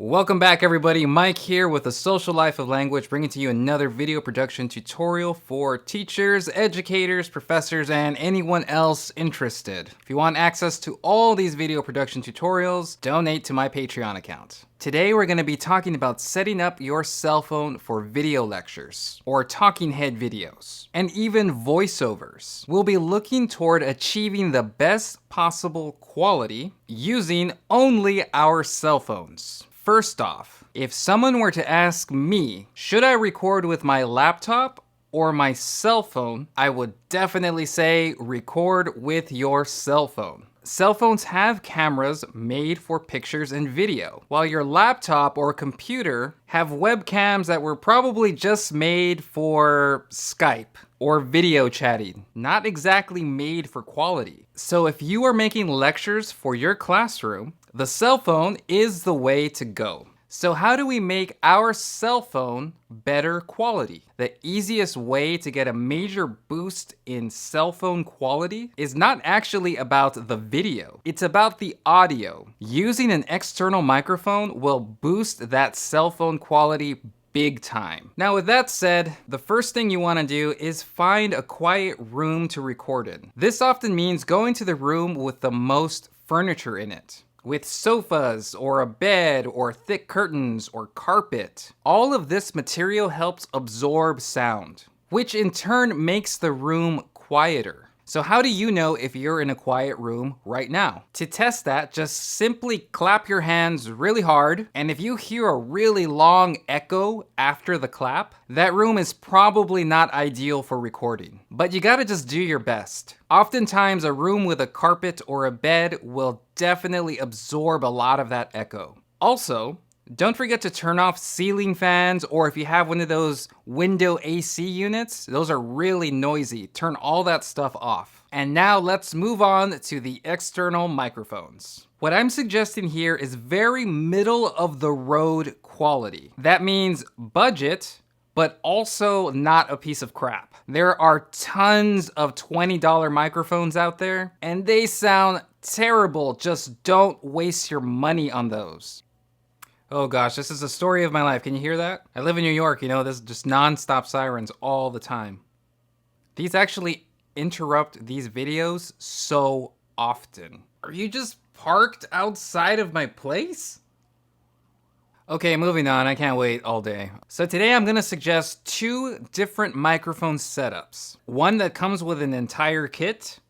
Welcome back everybody, Mike here with The Social Life of Language, bringing to you another video production tutorial for teachers, educators, professors, and anyone else interested. If you want access to all these video production tutorials, donate to my Patreon account. Today we're going to be talking about setting up your cell phone for video lectures, or talking head videos, and even voiceovers. We'll be looking toward achieving the best possible quality using only our cell phones. First off, if someone were to ask me, should I record with my laptop or my cell phone, I would definitely say record with your cell phone. Cell phones have cameras made for pictures and video, while your laptop or computer have webcams that were probably just made for Skype or video chatting, not exactly made for quality. So if you are making lectures for your classroom, the cell phone is the way to go. So how do we make our cell phone better quality? The easiest way to get a major boost in cell phone quality is not actually about the video. It's about the audio. Using an external microphone will boost that cell phone quality big time. Now with that said, the first thing you want to do is find a quiet room to record in. This often means going to the room with the most furniture in it, with sofas or a bed or thick curtains or carpet. All of this material helps absorb sound, which in turn makes the room quieter. So how do you know if you're in a quiet room right now? To test that, just simply clap your hands really hard, and if you hear a really long echo after the clap, that room is probably not ideal for recording. But you gotta just do your best. Oftentimes, a room with a carpet or a bed will definitely absorb a lot of that echo. Also, don't forget to turn off ceiling fans, or if you have one of those window AC units, those are really noisy. Turn all that stuff off. And now let's move on to the external microphones. What I'm suggesting here is very middle of the road quality. That means budget, but also not a piece of crap. There are tons of $20 microphones out there, and they sound terrible. Just don't waste your money on those. Oh gosh, this is the story of my life. Can you hear that? I live in New York, you know, there's just non-stop sirens all the time. These actually interrupt these videos so often. Are you just parked outside of my place? Okay, moving on, I can't wait all day. So today I'm gonna suggest two different microphone setups. One that comes with an entire kit,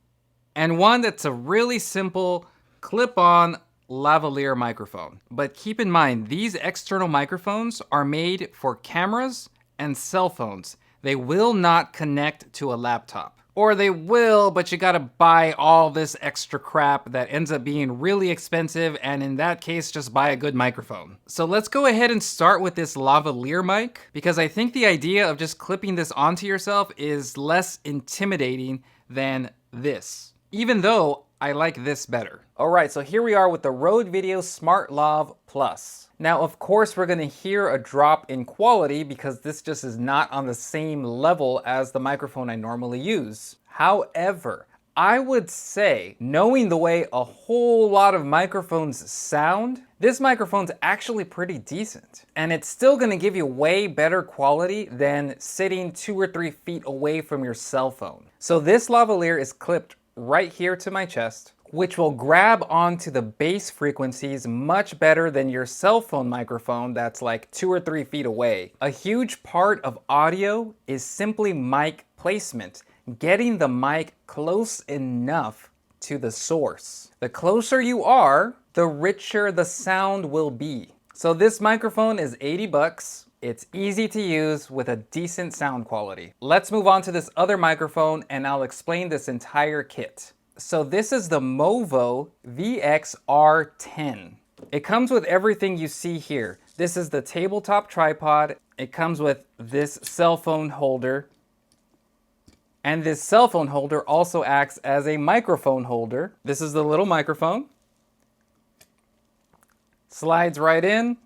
and one that's a really simple clip-on lavalier microphone. But keep in mind, these external microphones are made for cameras and cell phones. They will not connect to a laptop. Or they will, but you gotta buy all this extra crap that ends up being really expensive, and in that case, just buy a good microphone. So let's go ahead and start with this lavalier mic, because I think the idea of just clipping this onto yourself is less intimidating than this, even though I like this better. All right, so here we are with the Rode Video Smart Lav Plus. Now, of course, we're gonna hear a drop in quality because this just is not on the same level as the microphone I normally use. However, I would say, knowing the way a whole lot of microphones sound, this microphone's actually pretty decent. And it's still gonna give you way better quality than sitting 2 or 3 feet away from your cell phone. So this lavalier is clipped right here to my chest, which will grab onto the bass frequencies much better than your cell phone microphone that's like 2 or 3 feet away. A huge part of audio is simply mic placement, getting the mic close enough to the source. The closer you are, the richer the sound will be. So this microphone is 80 bucks. It's easy to use with a decent sound quality. Let's move on to this other microphone and I'll explain this entire kit. So this is the Movo VX-R10. It comes with everything you see here. This is the tabletop tripod. It comes with this cell phone holder. And this cell phone holder also acts as a microphone holder. This is the little microphone. Slides right in.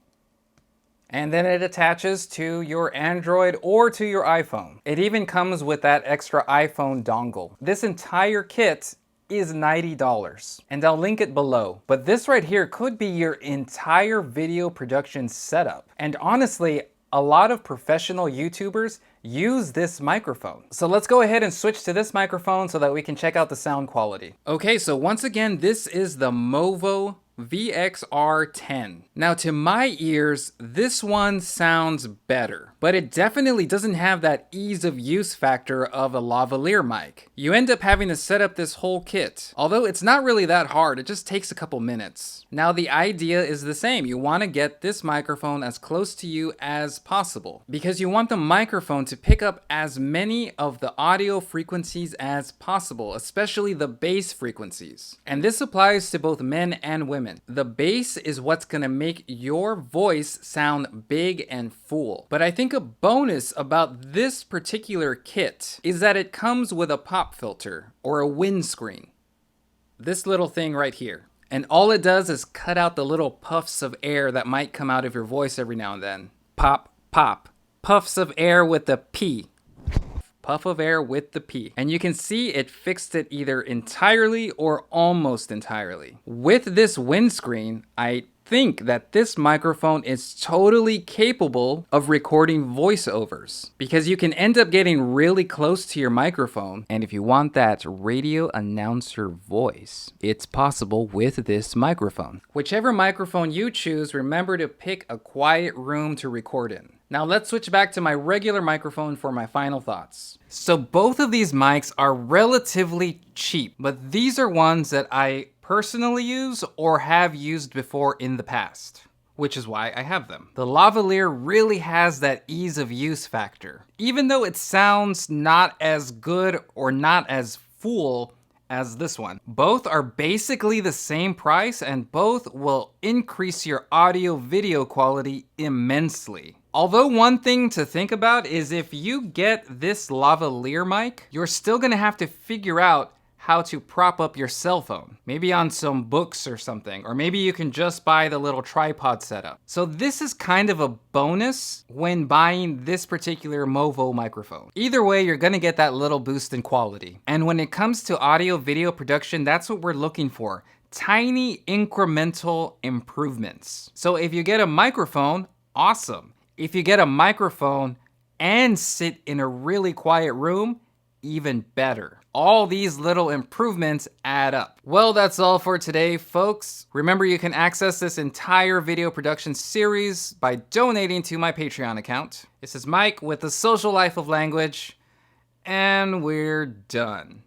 And then it attaches to your Android or to your iPhone. It even comes with that extra iPhone dongle. This entire kit is $90, and I'll link it below. But this right here could be your entire video production setup. And honestly, a lot of professional YouTubers use this microphone. So let's go ahead and switch to this microphone so that we can check out the sound quality. Okay, so once again, this is the Movo VXR10. Now to my ears, this one sounds better, but it definitely doesn't have that ease of use factor of a lavalier mic. You end up having to set up this whole kit. Although it's not really that hard, it just takes a couple minutes. Now the idea is the same. You want to get this microphone as close to you as possible because you want the microphone to pick up as many of the audio frequencies as possible, especially the bass frequencies. And this applies to both men and women. The bass is what's gonna make your voice sound big and full. But I think a bonus about this particular kit is that it comes with a pop filter or a windscreen. This little thing right here. And all it does is cut out the little puffs of air that might come out of your voice every now and then. Pop, pop. Puffs of air with a P. Puff of air with the P. And you can see it fixed it either entirely or almost entirely. With this windscreen, I think that this microphone is totally capable of recording voiceovers because you can end up getting really close to your microphone. And if you want that radio announcer voice, it's possible with this microphone. Whichever microphone you choose, remember to pick a quiet room to record in. Now let's switch back to my regular microphone for my final thoughts. So both of these mics are relatively cheap, but these are ones that I personally use or have used before in the past, which is why I have them. The lavalier really has that ease of use factor. Even though it sounds not as good or not as full as this one. Both are basically the same price and both will increase your audio video quality immensely. Although one thing to think about is if you get this lavalier mic, you're still gonna have to figure out how to prop up your cell phone. Maybe on some books or something, or maybe you can just buy the little tripod setup. So this is kind of a bonus when buying this particular Movo microphone. Either way, you're gonna get that little boost in quality. And when it comes to audio video production, that's what we're looking for. Tiny incremental improvements. So if you get a microphone, awesome. If you get a microphone and sit in a really quiet room, even better. All these little improvements add up. Well, that's all for today, folks. Remember, you can access this entire video production series by donating to my Patreon account. This is Mike with The Social Life of Language, and we're done.